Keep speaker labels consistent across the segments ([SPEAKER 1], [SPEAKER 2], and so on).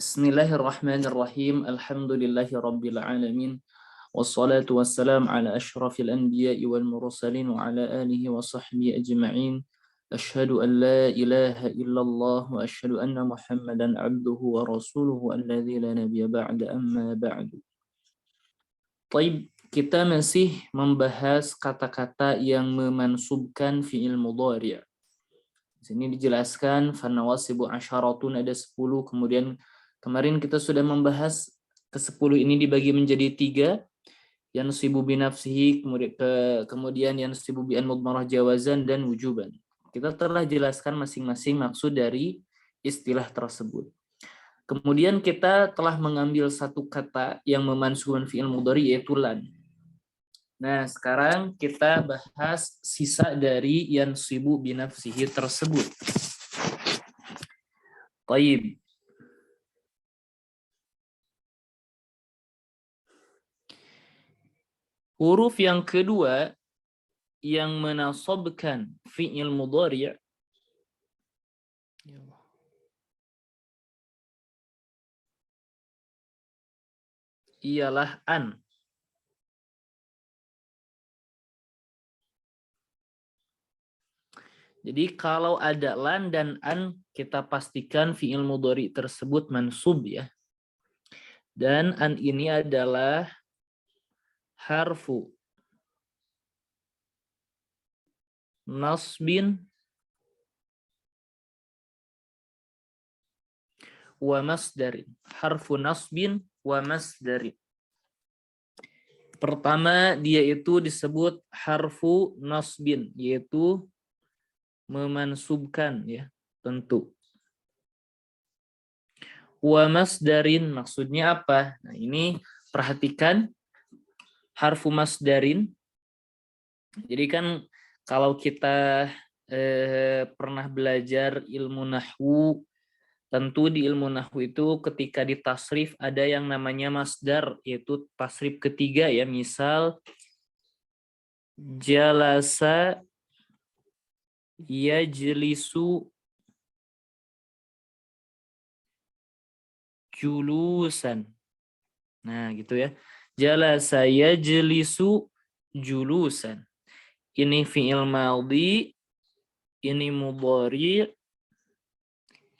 [SPEAKER 1] Bismillahirrahmanirrahim. Alhamdulillahirabbil alamin. Wassalatu wassalam ala asyrafil anbiya'i wal mursalin wa ala alihi wa sahbihi ajma'in. Asyhadu an la ilaha illallah wa asyhadu anna Muhammadan abduhu wa rasuluhu alladzi la nabiyya ba'da amma ba'du. Baik, kita masih membahas kata-kata yang memansubkan fi'il mudhari'. Di sini dijelaskan fanawasibu asyaratun ada 10, kemudian kemarin kita sudah membahas ke-10 ini dibagi menjadi 3, yansibu binafsihi, kemudian yansibu bi an mudmarah jawazan dan wujuban. Kita telah jelaskan masing-masing maksud dari istilah tersebut. Kemudian kita telah mengambil satu kata yang memansubkan fi'il mudhari yaitu lan. Nah, sekarang kita bahas sisa dari yansibu binafsihi tersebut. Baik. Huruf yang kedua yang menasabkan fi'il mudhari' ialah an. Jadi kalau ada lan dan an, kita pastikan fi'il mudhari' tersebut mansub ya. Dan an ini adalah harfu nasbin wa masdarin. Harfu nasbin wa masdarin. Pertama, dia itu disebut harfu nasbin, yaitu memansubkan ya, tentu. Wa masdarin maksudnya apa? Nah, ini perhatikan harfu masdarin. Jadi kan kalau kita pernah belajar ilmu nahwu, tentu di ilmu nahwu itu ketika ditasrif ada yang namanya masdar, yaitu tasrif ketiga ya. Misal jalasa yajlisu julusan. Nah, gitu ya. Jalasa yajlisu julusan. Ini fi'il madhi, ini mudhari',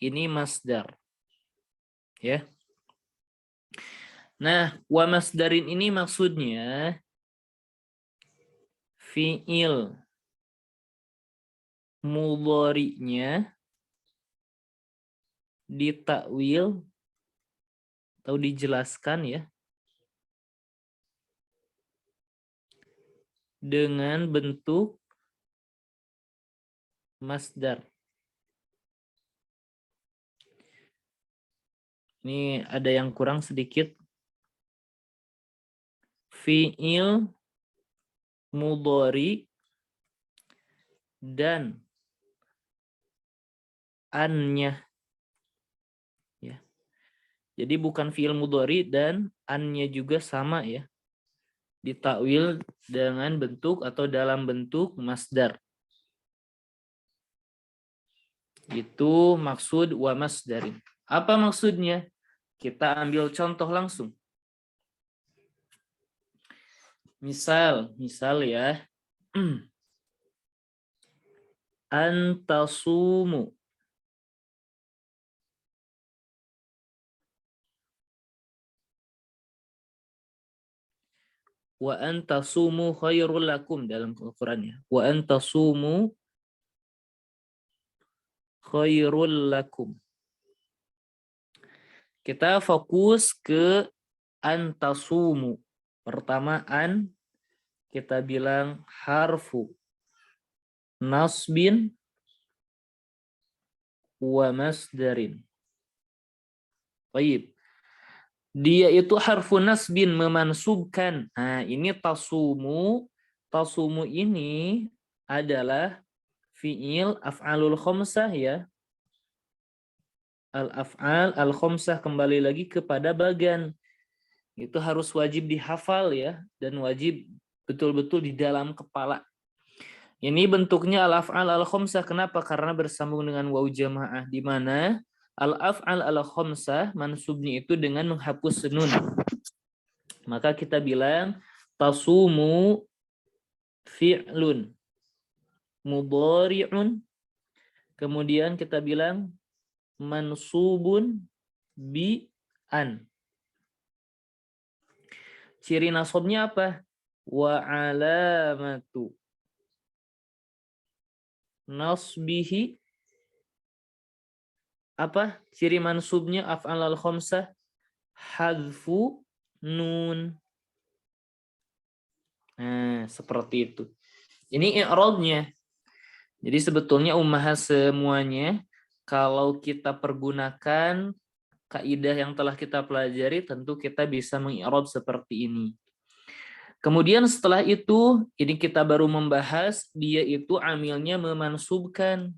[SPEAKER 1] ini masdar. Ya. Nah, wa masdarin ini maksudnya fi'il mudhari'nya ditakwil atau dijelaskan ya dengan bentuk masdar. Ini ada yang kurang sedikit. Fi'il mudhari dan an-nya. Ya. Jadi bukan fi'il mudhari dan an-nya juga sama ya. Ditakwil dengan bentuk atau dalam bentuk masdar. Itu maksud wa masdarin. Apa maksudnya? Kita ambil contoh langsung. Misal ya. Antasumu. Wa antasumu khairul lakum dalam Al-Qur'annya. Wa antasumu khairul lakum. Kita fokus ke antasumu. Pertama an, kita bilang harfu nasbin wa masdarin. Baik. Dia itu harfu nasbin memansubkan. Nah, ini tasumu. Tasumu ini adalah fi'il af'alul khamsah ya. Al-af'al al-khamsah kembali lagi kepada bagan. Itu harus wajib dihafal ya, dan wajib betul-betul di dalam kepala. Ini bentuknya al-af'al al-khamsah. Kenapa? Karena bersambung dengan waw jamaah, di mana Al-af'al al-khamsah mansubnya itu dengan menghapus nun. Maka kita bilang tasumu fi'lun mudhari'un. Kemudian kita bilang mansubun bi an. Ciri nasabnya apa? Wa alamatu nasbihi, apa ciri mansubnya af'al al-khamsah? Hadfu nun. Nah, seperti itu. Ini i'rabnya. Jadi sebetulnya ummahat semuanya, kalau kita pergunakan kaidah yang telah kita pelajari, tentu kita bisa mengi'rab seperti ini. Kemudian setelah itu, ini kita baru membahas, dia itu amilnya memansubkan.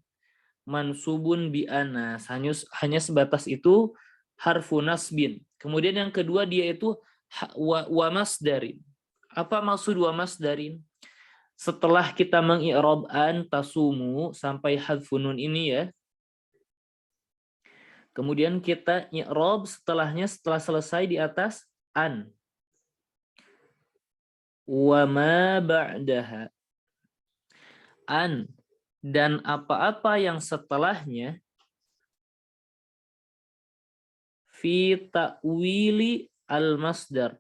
[SPEAKER 1] Mansubun bi ana. Hanya sebatas itu, harfu nasbin. Kemudian yang kedua, dia itu wa masdarin. Apa maksud wa masdarin? Setelah kita mengi'rab an tasumu sampai hadfunun ini ya, kemudian kita i'rab setelahnya, setelah selesai di atas an. Wa ma ba'daha. An dan apa-apa yang setelahnya fi ta'wili al-masdar.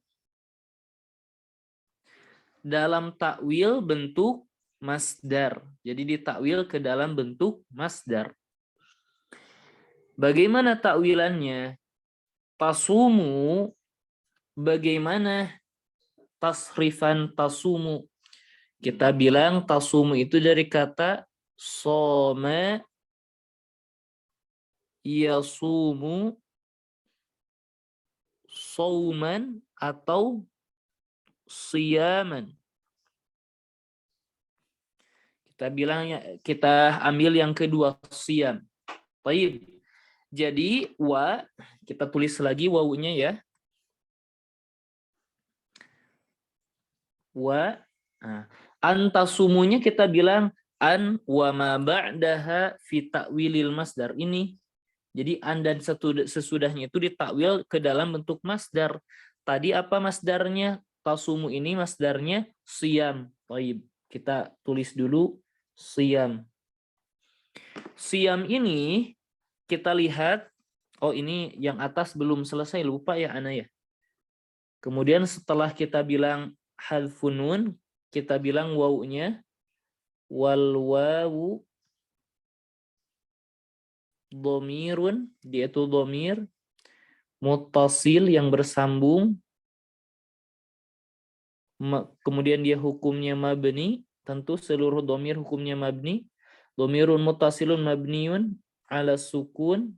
[SPEAKER 1] Dalam takwil bentuk masdar. Jadi ditakwil ke dalam bentuk masdar. Bagaimana takwilannya? Tasumu, bagaimana tasrifan tasumu? Kita bilang tasumu itu dari kata soma yasumu sauman atau siyaman. Kita ambil yang kedua, siyam. Baik. Jadi wa, kita tulis lagi wawunya ya. Wa, nah, antasumunya kita bilang an wa ma ba'daha fi ta'wilil masdar ini. Jadi an dan sesudahnya itu ditakwil ke dalam bentuk masdar. Tadi apa masdarnya? Tasumu ini masdarnya siyam. Baik, kita tulis dulu siyam. Siyam ini kita lihat, oh ini yang atas belum selesai, lupa ya Ana ya. Kemudian setelah kita bilang hadfun nun, kita bilang wawunya wal wawu dhamirun, dia itu dhamir muttasil yang bersambung. Kemudian dia hukumnya mabni, tentu seluruh dhamir hukumnya mabni. Dhamirun muttasilun mabniun ala sukun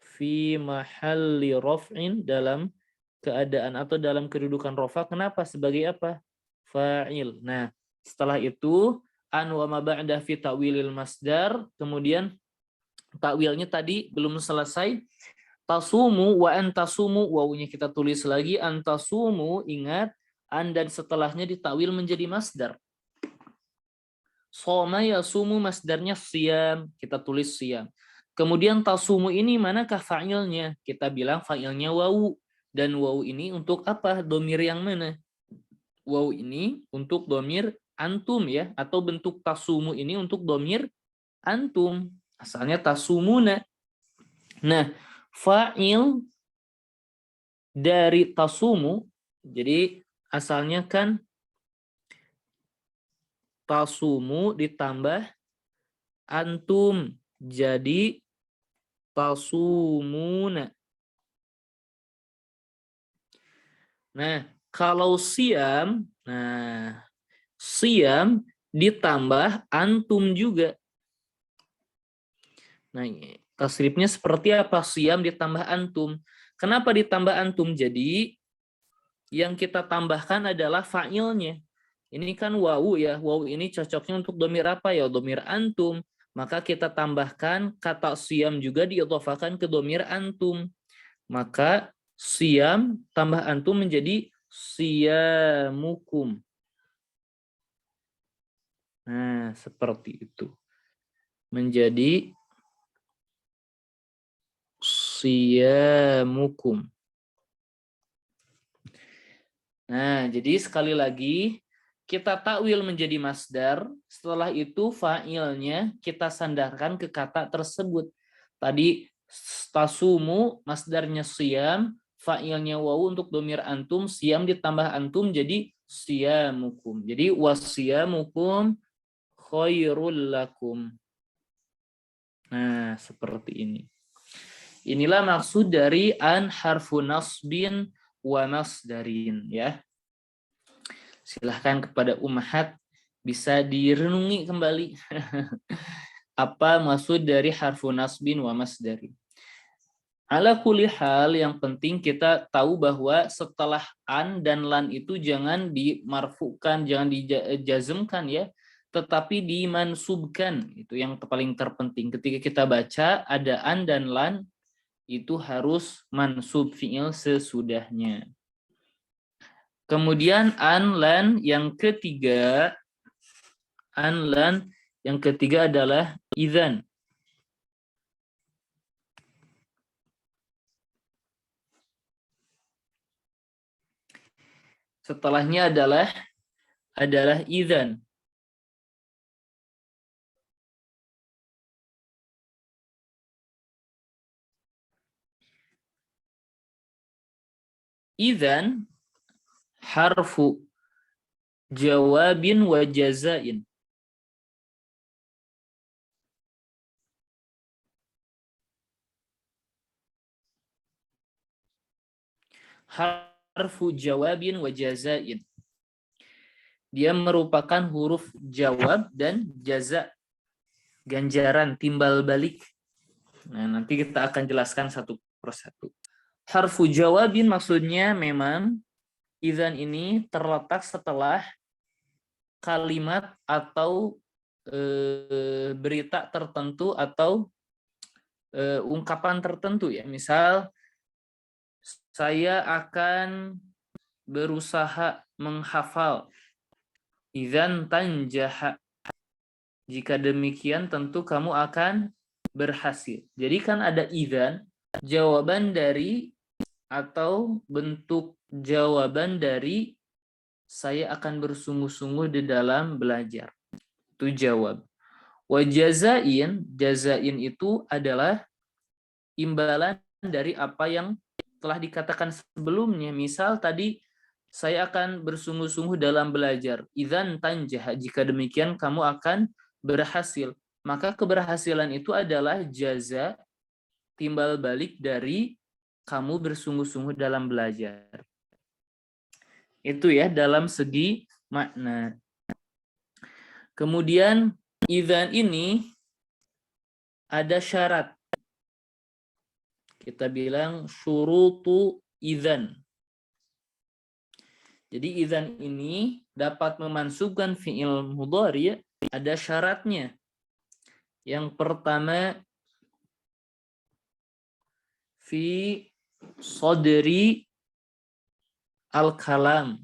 [SPEAKER 1] fi mahalli raf'in, dalam keadaan atau dalam kedudukan rafa. Kenapa? Sebagai apa? Fa'il. Nah, setelah itu an wa ma ba'da fi ta'wilil masdar, kemudian takwilnya tadi belum selesai. Tasumu wa antasumu, wawunya kita tulis lagi antasumu, ingat an dan setelahnya ditakwil menjadi masdar. Soma yasumu masdarnya siyam, kita tulis siyam. Kemudian tasumu ini manakah fa'ilnya? Kita bilang fa'ilnya wawu. Dan wawu ini untuk apa? Domir yang mana? Wawu ini untuk domir antum ya. Atau bentuk tasumu ini untuk domir antum. Asalnya tasumuna. Nah, fa'il dari tasumu, jadi asalnya kan tasumu ditambah antum. Jadi tasumuna. Nah, kalau siam, nah siam ditambah antum juga. Nah, tasrifnya seperti apa? Siam ditambah antum. Kenapa ditambah antum? Jadi yang kita tambahkan adalah fa'ilnya. Ini kan wawu ya. Wawu ini cocoknya untuk domir apa ya? Domir antum. Maka kita tambahkan kata siam juga diidhofakan ke domir antum. Maka siam tambah antum menjadi siyamukum. Nah, seperti itu. Menjadi siyamukum. Nah, jadi sekali lagi kita takwil menjadi masdar, setelah itu fa'ilnya kita sandarkan ke kata tersebut. Tadi tasumu masdarnya siyam, fa'ilnya wawu untuk domir antum, siyam ditambah antum jadi siyamukum. Jadi wasiyamukum khairul lakum. Nah, seperti ini. Inilah maksud dari an harfu nasbin wa masdarin ya. Silahkan kepada ummahat bisa direnungi kembali apa maksud dari harfu nasbin wa masdarin. Ala kulli hal, yang penting kita tahu bahwa setelah an dan lan itu jangan dimarfukan, jangan dijazmkan ya, tetapi dimansubkan. Itu yang paling terpenting. Ketika kita baca ada an dan lan, itu harus mansub fi'il sesudahnya. Kemudian an lan yang ketiga adalah idzan. Setelahnya adalah idzan. Idzan harfu jawabin wa jazain. Harfu jawabin wa jazain. Dia merupakan huruf jawab dan jaza, ganjaran, timbal balik. Nah, nanti kita akan jelaskan satu persatu. Harfu jawabin maksudnya memang idzan ini terletak setelah kalimat atau berita tertentu atau ungkapan tertentu ya. Misal, saya akan berusaha menghafal. Idzan tanjaha. Jika demikian tentu kamu akan berhasil. Jadi kan ada idzan, jawaban dari atau bentuk jawaban dari saya akan bersungguh-sungguh di dalam belajar. Itu jawab. Wa jazain itu adalah imbalan dari apa yang telah dikatakan sebelumnya. Misal tadi saya akan bersungguh-sungguh dalam belajar. Idzan tanjah, jika demikian kamu akan berhasil. Maka keberhasilan itu adalah jaza, timbal balik dari kamu bersungguh-sungguh dalam belajar. Itu ya dalam segi makna. Kemudian idzan ini ada syarat. Kita bilang syurutu idzan. Jadi idzan ini dapat memansubkan fi'il mudhari', ada syaratnya. Yang pertama, fi sodri al-kalam.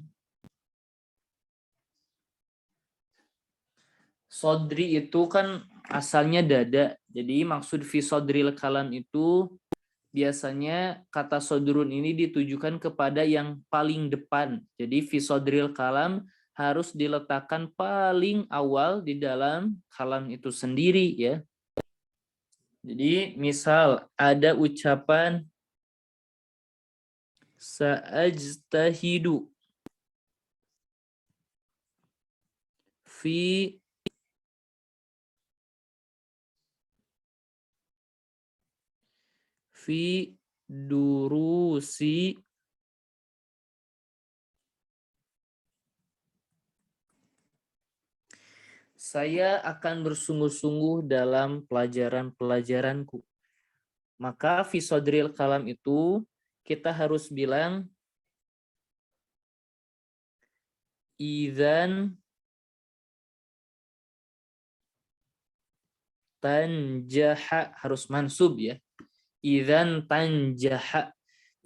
[SPEAKER 1] Sodri itu kan asalnya dada. Jadi maksud fi sodril kalam itu biasanya kata sodrun ini ditujukan kepada yang paling depan. Jadi fi sodril kalam harus diletakkan paling awal di dalam kalam itu sendiri ya. Jadi misal ada ucapan sa'ajtahidu fi durusi saya akan bersungguh-sungguh dalam pelajaran-pelajaranku. Maka fi sodril kalam itu kita harus bilang idzan tanjaha, harus mansub ya. Idzan tanjaha.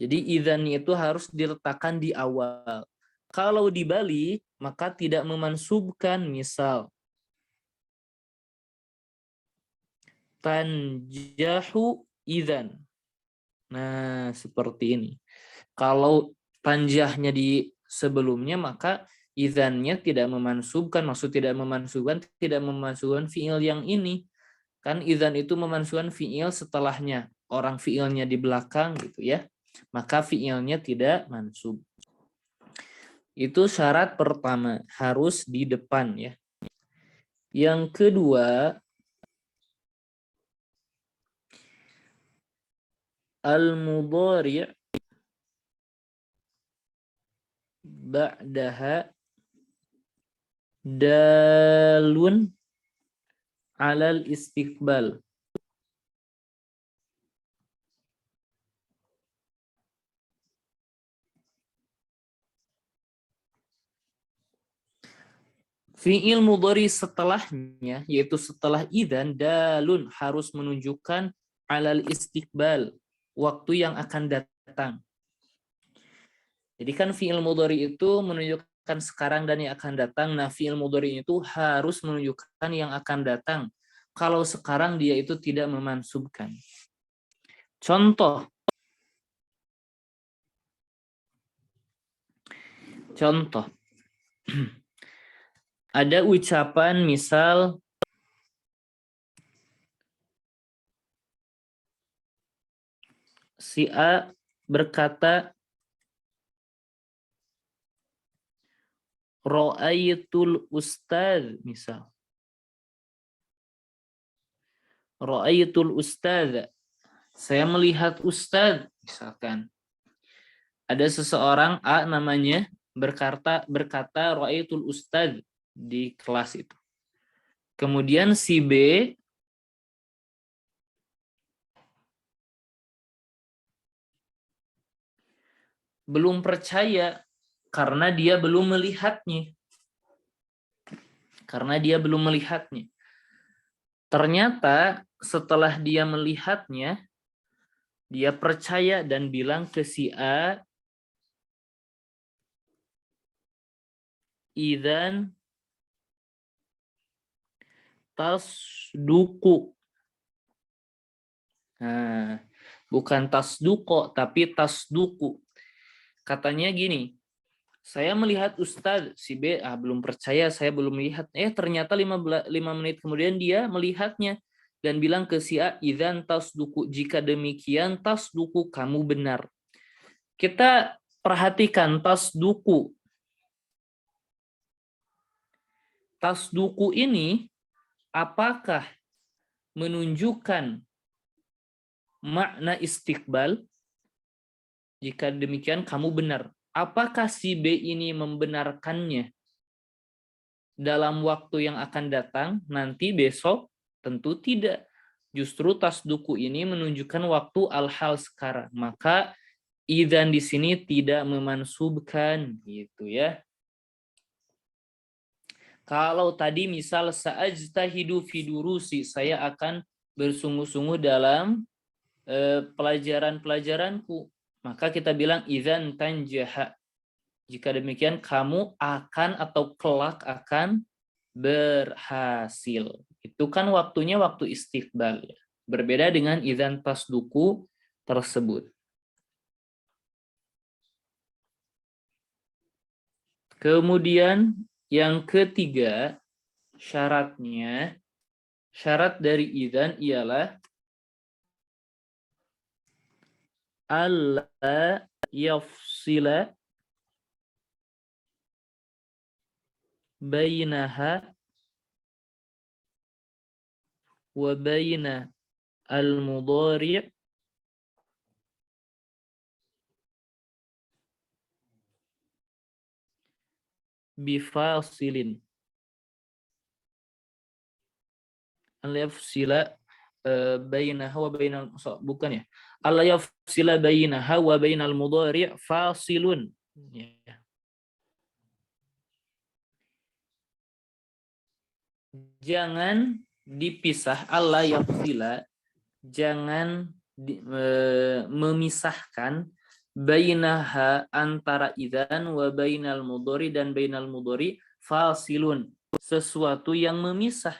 [SPEAKER 1] Jadi idzan itu harus diletakkan di awal. Kalau dibalik maka tidak memansubkan. Misal tanjahu idzan. Nah, seperti ini. Kalau tanjahnya di sebelumnya, maka idzannya tidak memansubkan, maksud tidak memansubkan fiil yang ini. Kan idzan itu memansubkan fiil setelahnya, orang fiilnya di belakang gitu ya. Maka fiilnya tidak mansub. Itu syarat pertama, harus di depan ya. Yang kedua, al-mudhari' ba'daha dalun alal istiqbal. Fi'il mudhari setelahnya, yaitu setelah idzan, dalun harus menunjukkan alal istiqbal, waktu yang akan datang. Jadi kan fi'il mudhari itu menunjukkan sekarang dan yang akan datang. Nah, fi'il mudhari itu harus menunjukkan yang akan datang. Kalau sekarang dia itu tidak memansubkan. Contoh. Ada ucapan misal si A berkata ra'aitul ustadz misal. Ra'aitul ustadz. Saya melihat ustadz misalkan. Ada seseorang A namanya berkata ra'aitul ustadz di kelas itu. Kemudian si B belum percaya karena dia belum melihatnya. Ternyata setelah dia melihatnya, dia percaya dan bilang ke si A, idzan tasduku. Nah, bukan tasduko, tapi tasduku. Katanya gini, saya melihat Ustadz, si B belum percaya, saya belum melihat. Ternyata 5 menit kemudian dia melihatnya dan bilang ke si A, idzan tasduku, jika demikian tasduku, kamu benar. Kita perhatikan tasduku. Tasduku ini apakah menunjukkan makna istiqbal? Jika demikian kamu benar. Apakah si B ini membenarkannya dalam waktu yang akan datang, nanti besok? Tentu tidak. Justru tasduku ini menunjukkan waktu al-hal sekarang. Maka idzan di sini tidak memansubkan gitu ya. Kalau tadi misal sa'ajtahidu fi durusi, saya akan bersungguh-sungguh dalam pelajaran-pelajaranku. Maka kita bilang idzan tanjaha. Jika demikian kamu akan atau kelak akan berhasil. Itu kan waktunya waktu istiqbal. Berbeda dengan idzan tasduku tersebut. Kemudian yang ketiga, syarat dari idzan ialah alla yafsila bainaha wa baina al-mudhari' bifasilin. Alla yafsila bainaha wa bainal, bukan ya? Alla yafsila bainaha wa bainal mudhari' fasilun. Ya. Jangan dipisah, alla yafsila, jangan memisahkan bainaha, antara idzan, wa bainal mudhari, dan bainal mudhari fasilun, sesuatu yang memisah.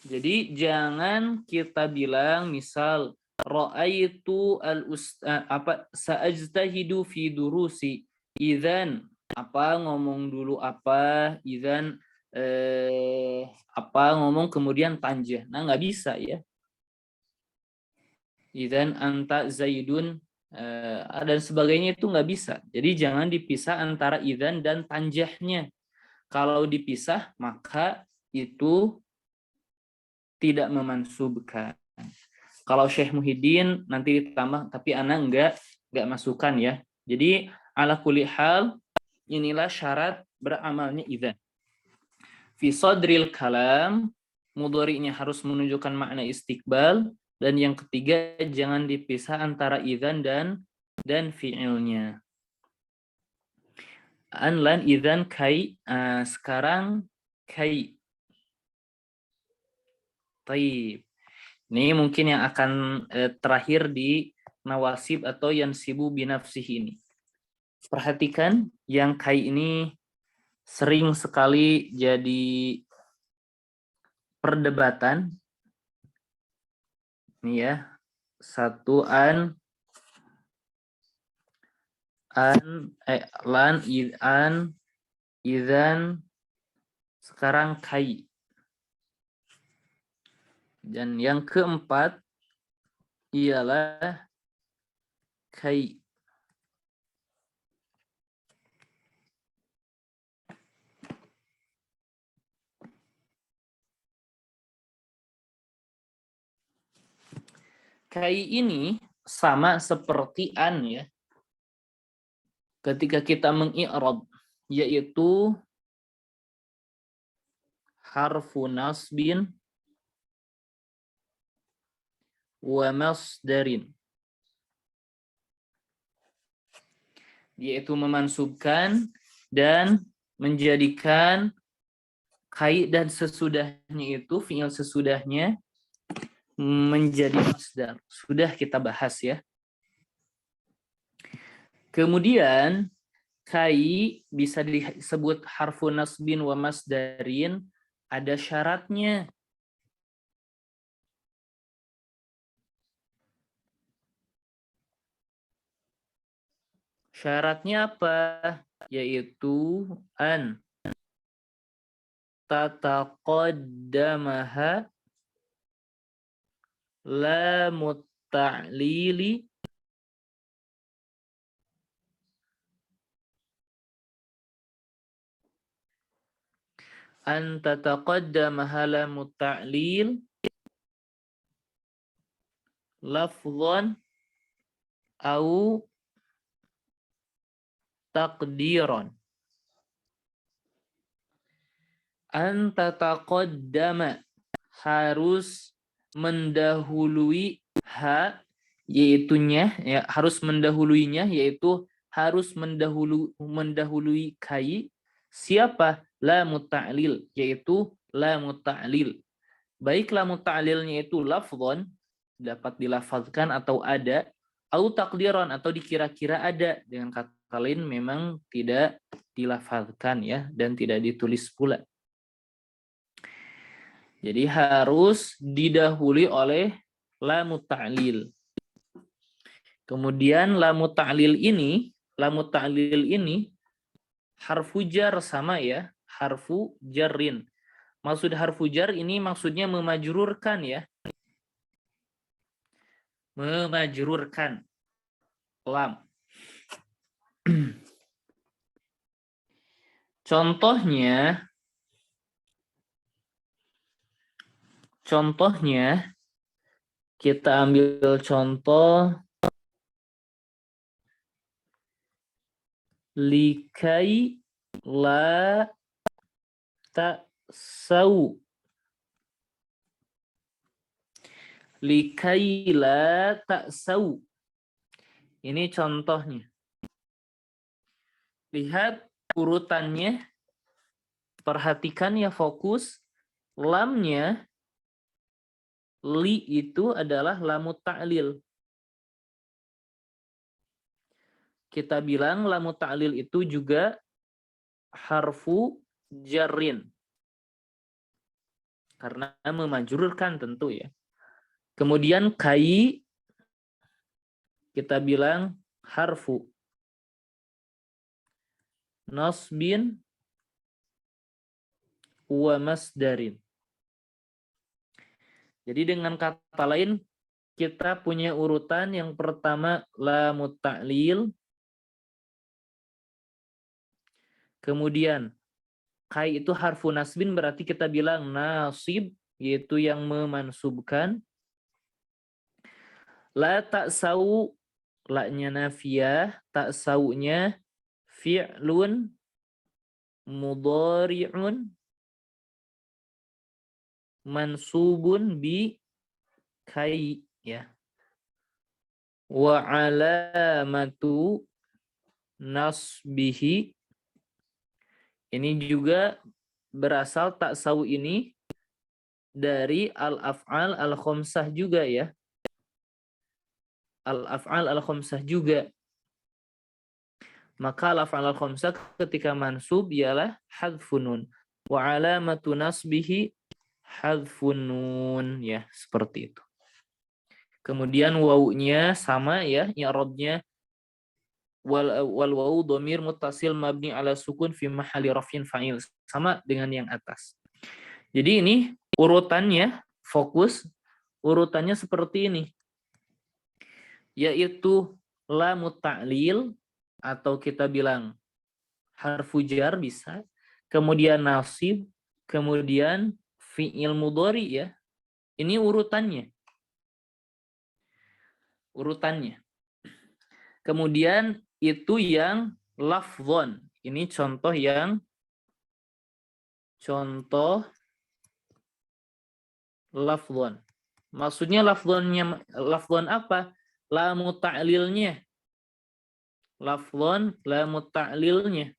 [SPEAKER 1] Jadi jangan kita bilang misal ra'aitu sa'ajtahidu fi durusi. Idzan ngomong dulu idzan ngomong kemudian tanjah. Nah, nggak bisa ya. Idzan anta zaidun dan sebagainya itu nggak bisa. Jadi jangan dipisah antara idzan dan tanjahnya. Kalau dipisah maka itu tidak memansubkan. Kalau Syekh Muhyiddin nanti ditambah, tapi ana enggak masukkan ya. Jadi ala kulli hal inilah syarat beramalnya idzan. Fi sadril kalam, mudhari'nya harus menunjukkan makna istiqbal, dan yang ketiga jangan dipisah antara idzan dan fi'ilnya. Anlan idzan kai, sekarang kai. Taib. Ini mungkin yang akan terakhir di nawasib atau yansibu binafsih ini. Perhatikan yang kai ini sering sekali jadi perdebatan. Ini ya. Satu lan idzan, sekarang kai. Dan yang keempat ialah kai. Kai ini sama seperti an ya. Ketika kita mengi'rab, yaitu harfu nasbin wa masdarin, yaitu memansubkan dan menjadikan kai dan sesudahnya itu, fi'il sesudahnya menjadi masdar. Sudah kita bahas ya. Kemudian kai bisa disebut harfu nasbin wa masdarin, ada syaratnya. Syaratnya apa? Yaitu an tataqaddamaha lamut ta'lili an tataqaddamaha lamut ta'lil lafdhan au taqdiran. An tataqaddama, harus mendahului ha, yaitunya ya, harus mendahuluinya, yaitu harus mendahului kai. Siapa? Lamut ta'lil, yaitu lamut ta'lil. Baik lamut ta'lilnya itu lafdhan, dapat dilafazkan atau ada, au taqdiran, atau dikira-kira ada, dengan kata lain memang tidak dilafazkan ya, dan tidak ditulis pula. Jadi harus didahului oleh lamut ta'lil. Kemudian lamut ta'lil ini harfu jar, sama ya, harfu jarrin. Maksud harfu jar ini maksudnya memajrurkan ya. Memajrurkan lam. Contohnya kita ambil contoh likai la ta'sau. Likai la ta'sau. Ini contohnya. Lihat urutannya. Perhatikan ya, fokus. Lamnya, li itu adalah lamut ta'lil. Kita bilang lamut ta'lil itu juga harfu jarrin. Karena memajrurkan tentu ya. Kemudian kai kita bilang harfu nasbin wa masdarin. Jadi dengan kata lain, kita punya urutan yang pertama lamut ta'lil, kemudian kai itu harfu nasbin, berarti kita bilang nasib, yaitu yang memansubkan. La ta'sau, la-nya nafiyah, ta'saunya fi'lun mudhari'un mansubun bi kai, ya. Wa alamatu nasbihi, ini juga berasal ta'sau ini dari al-af'al al-khamsah juga, ya. Al-af'al al-khamsah juga. Maka al-af'al al-khamsah ketika mansub ialah hadfun nun. Wa alamatu nasbihi hadfun nun, ya, seperti itu. Kemudian wawunya sama, ya, i'rabnya wal wawu dhamir muttasil mabni ala sukun fi mahalli raf'in fa'il, sama dengan yang atas. Jadi ini urutannya, fokus urutannya seperti ini, yaitu lamut ta'lil atau kita bilang harfu jar bisa, kemudian nasib, kemudian fi'il mudhari, ya. Ini urutannya. Kemudian itu yang lafzon. Ini contoh lafzon. Maksudnya lafzon apa? Lamu ta'lilnya. Lafzon lamu ta'lilnya.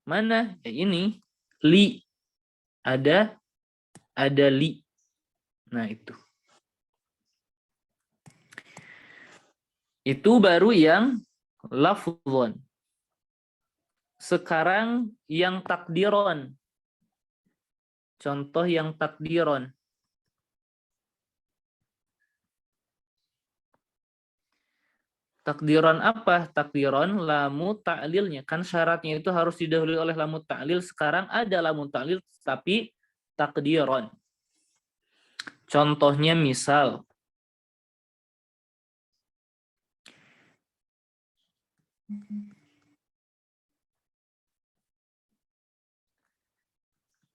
[SPEAKER 1] Mana? Ya, ini li. Ada li. Nah, itu. Itu baru yang lafzon. Sekarang yang takdiron. Contoh yang takdiron. Takdiron apa? Takdiron lamu ta'lilnya. Kan syaratnya itu harus didahului oleh lamu ta'lil. Sekarang ada lamu ta'lil tapi takdiron. Contohnya misal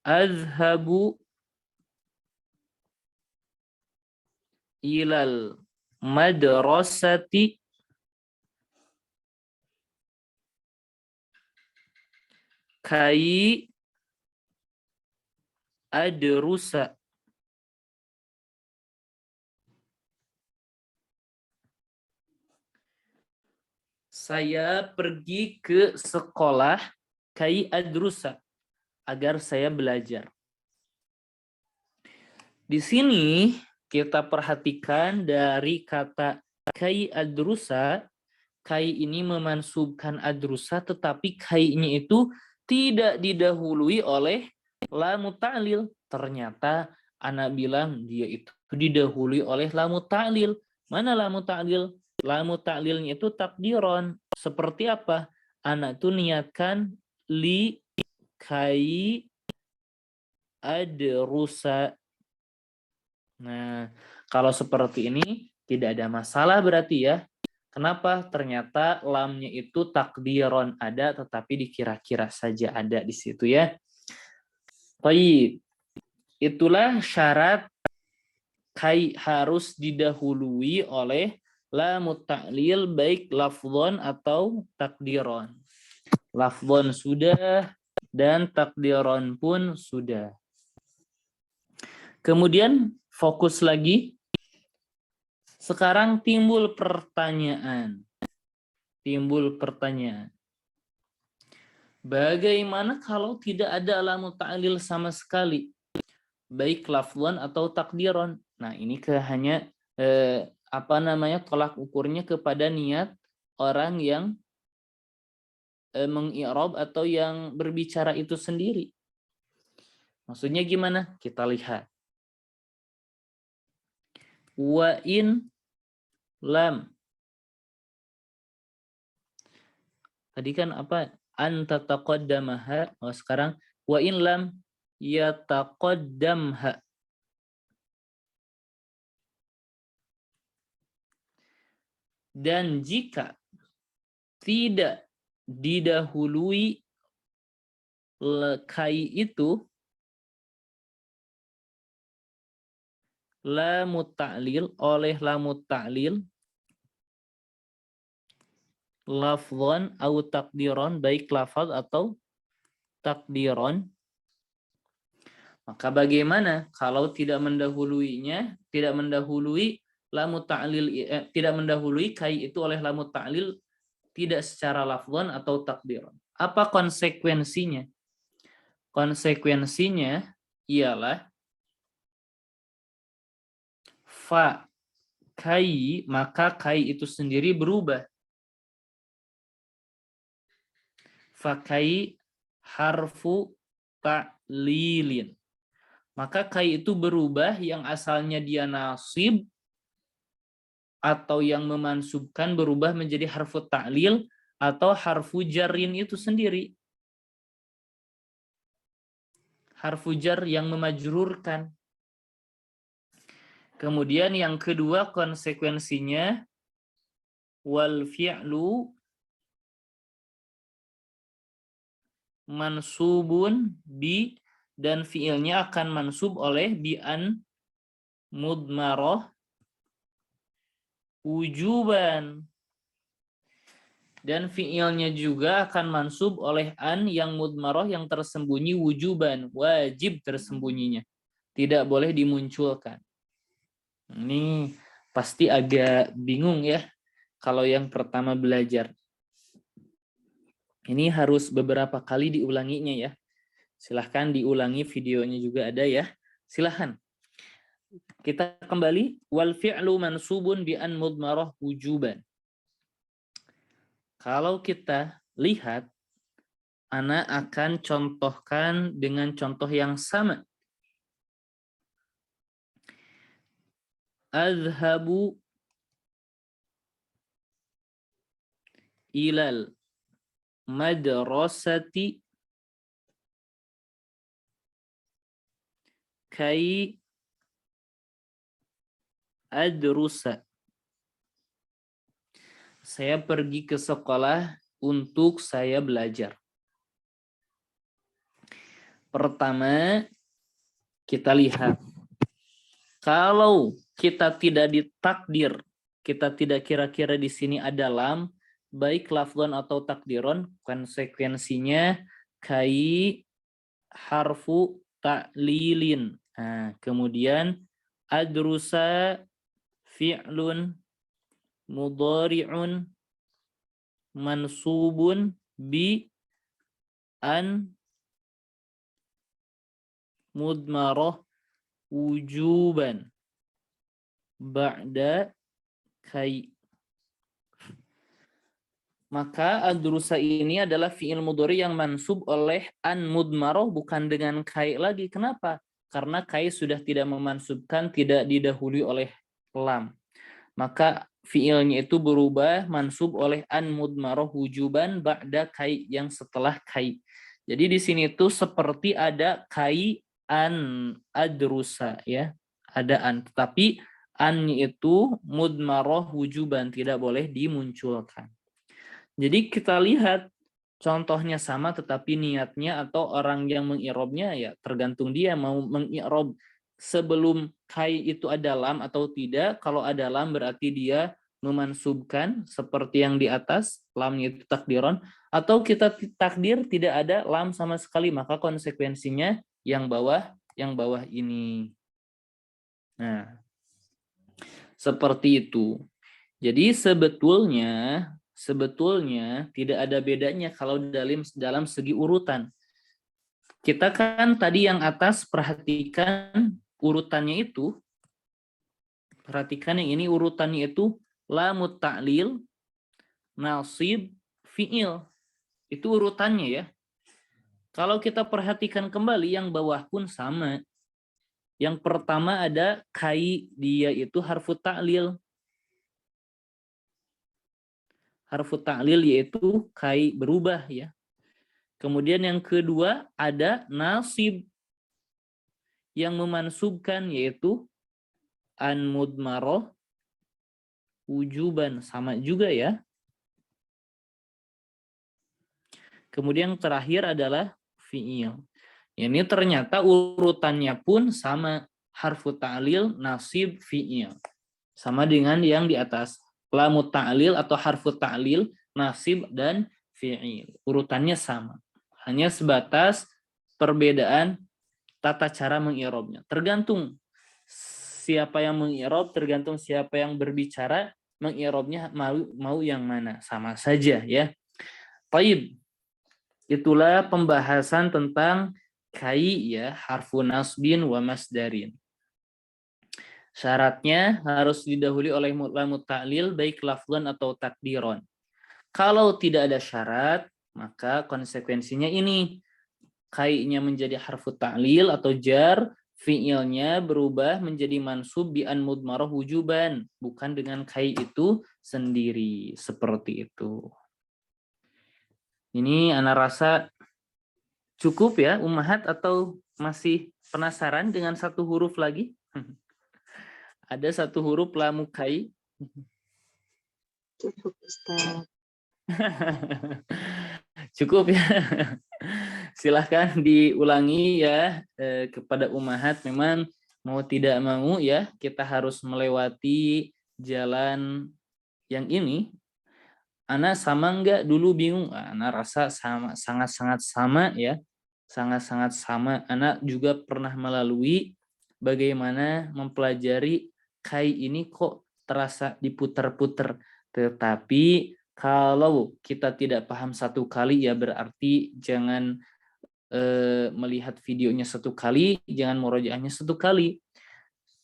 [SPEAKER 1] azhabu ilal madrasati kai adrusa. Saya pergi ke sekolah kai adrusa, agar saya belajar. Di sini kita perhatikan dari kata kai adrusa, kai ini memansubkan adrusa, tetapi kai-nya itu tidak didahului oleh lamu ta'lil. Ternyata anak bilang dia itu didahului oleh lamu ta'lil. Mana lamu ta'lil? Lamu ta'lilnya itu takdiron. Seperti apa? Anak tuh niatkan li kai adrusa. Nah, kalau seperti ini tidak ada masalah berarti, ya. Kenapa? Ternyata lamnya itu takdiron ada, tetapi dikira-kira saja ada di situ, ya. Baik. Itulah syarat kai harus didahului oleh lamut ta'lil, baik lafzon atau takdiron. Lafzon sudah dan takdiron pun sudah. Kemudian fokus lagi. Sekarang timbul pertanyaan. Bagaimana kalau tidak ada lamut ta'lil sama sekali? Baik lafzon atau takdiron. Nah, ini hanya tolak ukurnya kepada niat orang yang mengi'rab atau yang berbicara itu sendiri. Maksudnya gimana? Kita lihat. Wa in lam. Tadi kan apa? Anta taqaddamaha. Oh, sekarang wa in lam yataqaddamha. Dan jika tidak didahului kai itu lamut ta'lil oleh lamut ta'lil lafzan atau takdiron, baik lafaz atau takdiron, maka bagaimana kalau tidak mendahuluinya, tidak mendahului lamut ta'lil, tidak mendahului kai itu oleh lamut ta'lil, tidak secara lafzan atau takdiron. Apa konsekuensinya? Konsekuensinya ialah fa kai, maka kai itu sendiri berubah. Fakai harfu ta'lilin. Maka kai itu berubah, yang asalnya dia nasib atau yang memansubkan berubah menjadi harfu ta'lil atau harfu jarrin itu sendiri. Harfu jar yang memajrurkan. Kemudian yang kedua konsekuensinya wal fi'lu mansubun bi, dan fiilnya akan mansub oleh bi an mudmarah wujuban, dan fiilnya juga akan mansub oleh an yang mudmarah yang tersembunyi wujuban, wajib tersembunyinya, tidak boleh dimunculkan. Ini pasti agak bingung ya kalau yang pertama belajar. Ini harus beberapa kali diulanginya ya. Silahkan diulangi, videonya juga ada ya. Silahkan. Kita kembali. Wal fi'lu mansubun bi an mudmarah wujuban. Kalau kita lihat, Ana akan contohkan dengan contoh yang sama. Azhabu ilal madrasati kai adrusa. Saya pergi ke sekolah untuk saya belajar. Pertama, kita lihat. Kalau kita tidak ditakdir, kita tidak kira-kira di sini ada lam, baik lafzan atau takdiron, konsekuensinya kai harfu ta'lilin. Nah, kemudian adrusa fi'lun mudhari'un mansubun bi an mudmarah wujuban ba'da kai. Maka adrusa ini adalah fi'il mudhari yang mansub oleh an mudmarah, bukan dengan kai lagi. Kenapa? Karena kai sudah tidak memansubkan, tidak didahului oleh lam. Maka fi'ilnya itu berubah mansub oleh an mudmarah wujuban ba'da kai, yang setelah kai. Jadi di sini tuh seperti ada kai an adrusa ya. Ada an, tetapi an-nya itu mudmarah wujuban, tidak boleh dimunculkan. Jadi kita lihat contohnya sama, tetapi niatnya atau orang yang mengi'robnya ya tergantung dia mau mengi'rob sebelum kai itu ada lam atau tidak. Kalau ada lam berarti dia memansubkan seperti yang di atas, lamnya itu takdiron, atau kita takdir tidak ada lam sama sekali, maka konsekuensinya yang bawah ini. Nah, seperti itu. Jadi sebetulnya tidak ada bedanya kalau dalam segi urutan. Kita kan tadi yang atas perhatikan urutannya itu. Perhatikan yang ini urutannya itu lamut ta'lil, nasib, fi'il. Itu urutannya ya. Kalau kita perhatikan kembali yang bawah pun sama. Yang pertama ada kai, dia itu harfu ta'lil. harfu ta'lil yaitu kai berubah ya. Kemudian yang kedua ada nasib yang memansubkan yaitu an mudmaroh wujuban, sama juga ya. Kemudian yang terakhir adalah fi'il. Ini ternyata urutannya pun sama, harfu ta'lil, nasib, fi'il. Sama dengan yang di atas. Lamu ta'lil atau harfu ta'lil, nasib, dan fi'il. Urutannya sama. Hanya sebatas perbedaan tata cara mengi'rabnya. Tergantung siapa yang mengi'rab, tergantung siapa yang berbicara, mengi'rabnya mau yang mana. Sama saja ya. Baik. Itulah pembahasan tentang kai ya, harfu nasbin wa masdarin. Syaratnya harus didahului oleh lamu ta'lil baik lafzan atau takdiron. Kalau tidak ada syarat, maka konsekuensinya ini. Kai-nya menjadi harfu ta'lil atau jar, fi'ilnya berubah menjadi mansub bi an mudmarah wujuban, bukan dengan kai itu sendiri. Seperti itu. Ini ana rasa cukup ya, Ummahat, atau masih penasaran dengan satu huruf lagi? Ada satu huruf lamu kai.
[SPEAKER 2] Cukup, Ustaz.
[SPEAKER 1] Cukup ya. Silahkan diulangi ya kepada Ummahat. Memang mau tidak mau ya, kita harus melewati jalan yang ini. Ana sama enggak dulu bingung. Ana rasa sama, sangat-sangat sama ya. Sangat-sangat sama. Ana juga pernah melalui bagaimana mempelajari kai ini kok terasa diputar-putar. Tetapi kalau kita tidak paham satu kali ya berarti jangan melihat videonya satu kali, jangan murojaahnya satu kali.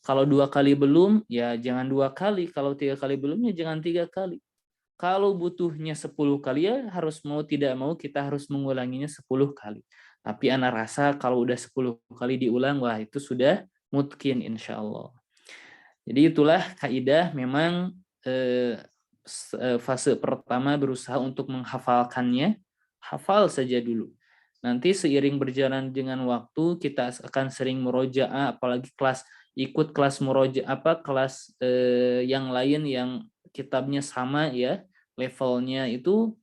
[SPEAKER 1] Kalau 2 kali belum, ya jangan 2 kali. Kalau 3 kali belum, ya jangan 3 kali. Kalau butuhnya 10 kali ya harus mau tidak mau kita harus mengulanginya 10 kali. Tapi ana rasa kalau udah 10 kali diulang, wah itu sudah mungkin insya Allah. Jadi itulah kaidah, memang fase pertama berusaha untuk menghafalkannya, hafal saja dulu. Nanti seiring berjalan dengan waktu kita akan sering murojaah, apalagi ikut kelas murojaah kelas yang lain yang kitabnya sama ya, levelnya itu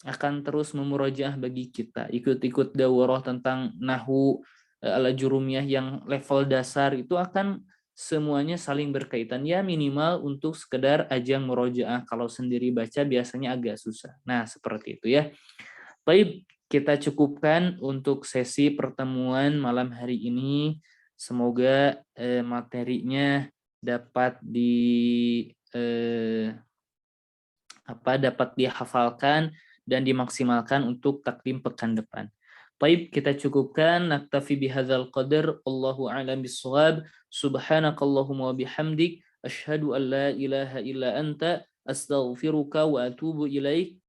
[SPEAKER 1] akan terus memurojaah bagi kita. Ikut-ikut daurah tentang nahwu al-jurumiyah yang level dasar itu akan semuanya saling berkaitan ya, minimal untuk sekedar ajang murojaah. Kalau sendiri baca biasanya agak susah. Nah, seperti itu ya. Baik, kita cukupkan untuk sesi pertemuan malam hari ini. Semoga materinya dapat dapat dihafalkan dan dimaksimalkan untuk takdim pekan depan. Baik, kita cukupkan. Naktafi bihadzal qadar. Allahu a'lam bissawab. Subhanakallahumma wa bihamdik. Asyhadu an la ilaha illa anta. Astaghfiruka wa atubu ilaik.